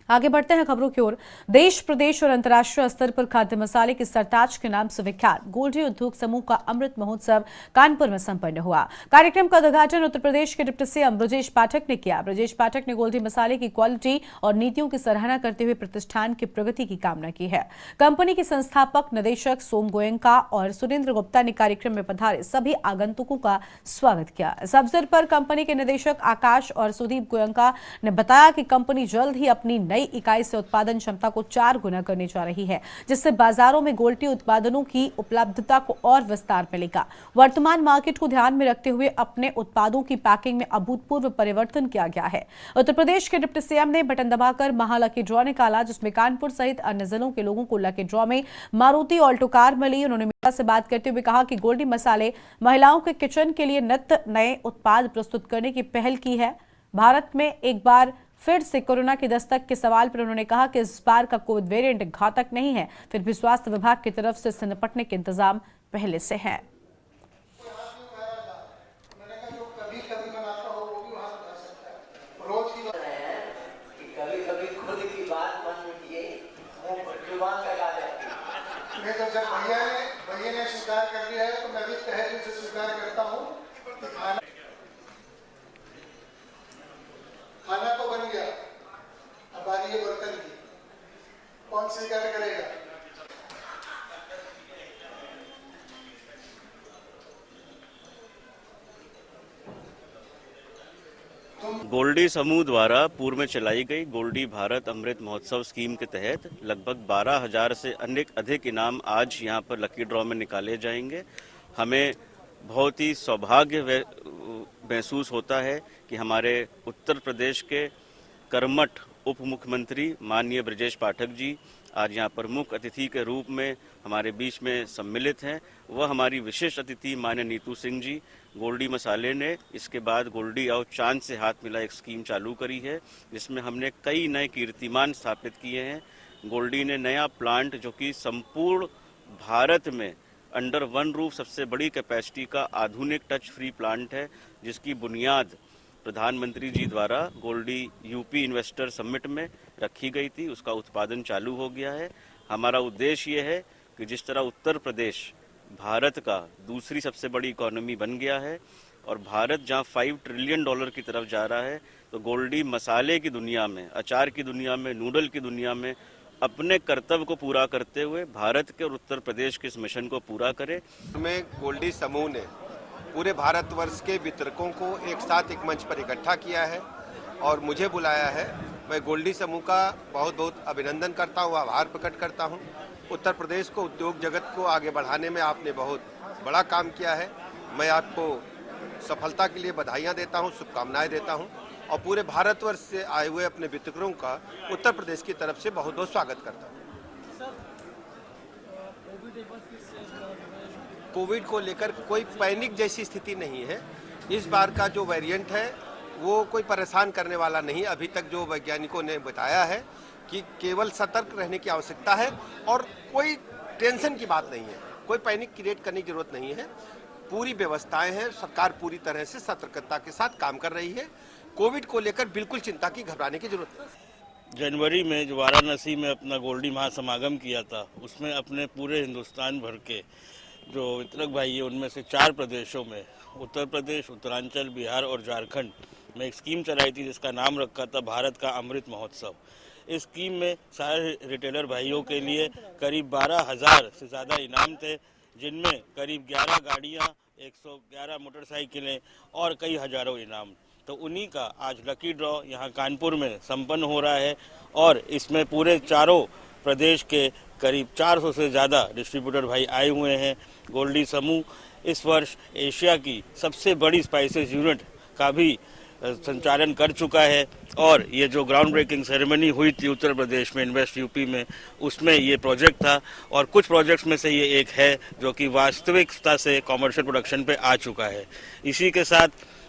आगे बढ़ते हैं खबरों की ओर। देश, प्रदेश और अंतर्राष्ट्रीय स्तर पर खाद्य मसाले की सरताज के नाम से विख्यात गोल्डी उद्योग समूह का अमृत महोत्सव कानपुर में संपन्न हुआ। कार्यक्रम का उद्घाटन उत्तर प्रदेश के डिप्टी सीएम ब्रजेश पाठक ने किया। ब्रजेश पाठक ने गोल्डी मसाले की क्वालिटी और नीतियों की सराहना करते हुए प्रतिष्ठान की प्रगति की कामना की है। कंपनी के संस्थापक निदेशक सोम गोयंका और सुरेंद्र गुप्ता ने कार्यक्रम में पधारे सभी आगंतुकों का स्वागत किया। इस अवसर पर कंपनी के निदेशक आकाश और सुदीप गोयंका ने बताया कि कंपनी जल्द ही अपनी नई इकाई से उत्पादन क्षमता को 4 गुना करने जा रही है, जिससे बाजारों में गोल्डी उत्पादनों की उपलब्धता को और विस्तार मिलेगा। वर्तमान मार्केट को ध्यान में रखते हुए अपने उत्पादों की पैकिंग में अभूतपूर्व परिवर्तन किया गया है। उत्तर प्रदेश के डिप्टी सीएम ने बटन दबाकर महा लकी ड्रॉ निकाला, जिसमें कानपुर सहित अन्य जिलों के लोगों को लकी ड्रॉ में मारुति ऑल्टो कार मिली। उन्होंने मीडिया से बात करते हुए कहा कि गोल्डी मसाले महिलाओं के किचन के लिए नित्य नए उत्पाद प्रस्तुत करने की पहल की है। भारत में एक बार फिर से कोरोना की दस्तक के सवाल पर उन्होंने कहा कि इस बार का कोविड वेरिएंट घातक नहीं है, फिर भी स्वास्थ्य विभाग की तरफ से इससे निपटने के इंतजाम पहले से हैं। भैया ने स्वीकार कर लिया है तो मैं भी तहे दिल से स्वीकार करता हूँ कि खाना तो बन गया, अब बारी है बर्तन की। कौन स्वीकार करेगा? गोल्डी समूह द्वारा पूर्व में चलाई गई गोल्डी भारत अमृत महोत्सव स्कीम के तहत लगभग 12,000 से अधिक इनाम आज यहां पर लकी ड्रॉ में निकाले जाएंगे। हमें बहुत ही सौभाग्य महसूस होता है कि हमारे उत्तर प्रदेश के कर्मठ उप मुख्यमंत्री माननीय ब्रजेश पाठक जी आज यहाँ पर मुख्य अतिथि के रूप में हमारे बीच में सम्मिलित हैं। वह हमारी विशेष अतिथि माननीय नीतू सिंह जी। गोल्डी मसाले ने इसके बाद गोल्डी और चांद से हाथ मिला एक स्कीम चालू करी है, जिसमें हमने कई नए कीर्तिमान स्थापित किए हैं। गोल्डी ने नया प्लांट जो कि संपूर्ण भारत में अंडर वन रूफ सबसे बड़ी कैपेसिटी का आधुनिक टच फ्री प्लांट है, जिसकी बुनियाद प्रधानमंत्री जी द्वारा गोल्डी यूपी इन्वेस्टर समिट में रखी गई थी। उसका उत्पादन चालू हो गया है। हमारा उद्देश्य ये है कि जिस तरह उत्तर प्रदेश भारत का दूसरी सबसे बड़ी इकोनॉमी बन गया है और भारत जहां $5 ट्रिलियन की तरफ जा रहा है, तो गोल्डी मसाले की दुनिया में, अचार की दुनिया में, नूडल की दुनिया में अपने कर्तव्य को पूरा करते हुए भारत के और उत्तर प्रदेश के इस मिशन को पूरा करे। हमें गोल्डी समूह ने पूरे भारतवर्ष के वितरकों को एक साथ एक मंच पर इकट्ठा किया है और मुझे बुलाया है। मैं गोल्डी समूह का बहुत बहुत अभिनंदन करता हूँ, आभार प्रकट करता हूँ। उत्तर प्रदेश को, उद्योग जगत को आगे बढ़ाने में आपने बहुत बड़ा काम किया है। मैं आपको सफलता के लिए बधाइयाँ देता हूँ, शुभकामनाएं देता हूँ और पूरे भारतवर्ष से आए हुए अपने वितरकों का उत्तर प्रदेश की तरफ से बहुत बहुत स्वागत करता हूँ। कोविड को लेकर कोई पैनिक जैसी स्थिति नहीं है। इस बार का जो वेरिएंट है वो कोई परेशान करने वाला नहीं। अभी तक जो वैज्ञानिकों ने बताया है कि केवल सतर्क रहने की आवश्यकता है और कोई टेंशन की बात नहीं है, कोई पैनिक क्रिएट करने की जरूरत नहीं है। पूरी व्यवस्थाएं हैं, सरकार पूरी तरह से सतर्कता के साथ काम कर रही है। कोविड को लेकर बिल्कुल चिंता की, घबराने की जरूरत नहीं। जनवरी में जो वाराणसी में अपना गोल्डी महासमागम किया था, उसमें अपने पूरे हिंदुस्तान भर के जो वितरक भाई है उनमें से 4 प्रदेशों में, उत्तर प्रदेश, उत्तरांचल, बिहार और झारखंड में एक स्कीम चलाई थी जिसका नाम रखा था भारत का अमृत महोत्सव। इस स्कीम में सारे रिटेलर भाइयों के लिए करीब 12,000 से ज़्यादा इनाम थे, जिनमें करीब 11 गाड़ियाँ, 111 मोटरसाइकिलें और कई हजारों इनाम। तो उन्हीं का आज लकी ड्रॉ यहाँ कानपुर में संपन्न हो रहा है और इसमें पूरे चारों प्रदेश के करीब 400 से ज़्यादा डिस्ट्रीब्यूटर भाई आए हुए हैं। गोल्डी समूह इस वर्ष एशिया की सबसे बड़ी स्पाइसेस यूनिट का भी संचालन कर चुका है और ये जो ग्राउंड ब्रेकिंग सेरेमनी हुई थी उत्तर प्रदेश में इन्वेस्ट यूपी में, उसमें ये प्रोजेक्ट था और कुछ प्रोजेक्ट्स में से ये एक है जो कि वास्तविकता से कॉमर्शियल प्रोडक्शन पे आ चुका है। इसी के साथ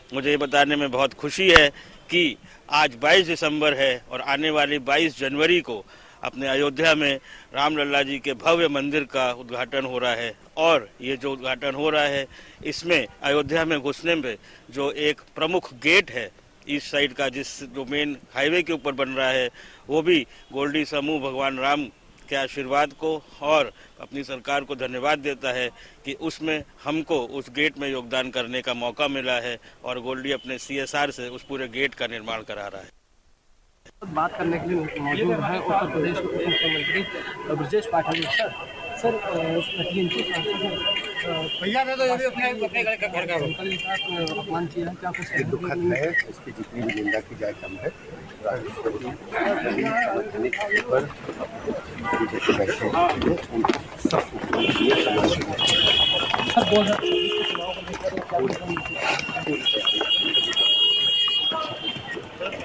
मुझे ये बताने में बहुत खुशी है कि आज 22 दिसंबर है और आने वाली 22 जनवरी को अपने अयोध्या में रामलला जी के भव्य मंदिर का उद्घाटन हो रहा है और ये जो उद्घाटन हो रहा है इसमें अयोध्या में घुसने में जो एक प्रमुख गेट है, ईस्ट साइड का जिस जो मेन हाईवे के ऊपर बन रहा है वो भी गोल्डी समूह भगवान राम के आशीर्वाद को और अपनी सरकार को धन्यवाद देता है कि उसमें हमको उस गेट में योगदान करने का मौका मिला है और गोल्डी अपने CSR से उस पूरे गेट का निर्माण करा रहा है। बात करने के लिए मौजूद है उत्तर प्रदेश के उप मुख्यमंत्री ब्रजेश पाठक। सर भैया ने तो ये भी अपने घर का अपमान किया, क्या कुछ ये दुखद है। इसकी जितनी भी निंदा की जाए कम है। राष्ट्रपति पर बीजेपी बैठे उन सबको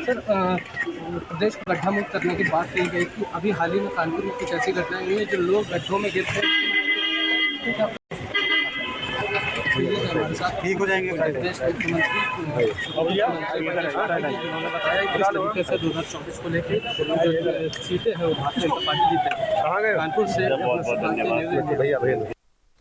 सर प्रदेश को गड्ढा मुक्त करने की बात कही गई थी। अभी हाल ही में कानपुर में कुछ ऐसी घटनाएं हुई है जो लोग गड्ढों में गिरते ठीक हो जाएंगे। प्रदेश के मुख्यमंत्री उन्होंने बताया कि इस तरीके से 2024 को लेकर सीटें हैं वो भारतीय जनता पार्टी जीते कानपुर से।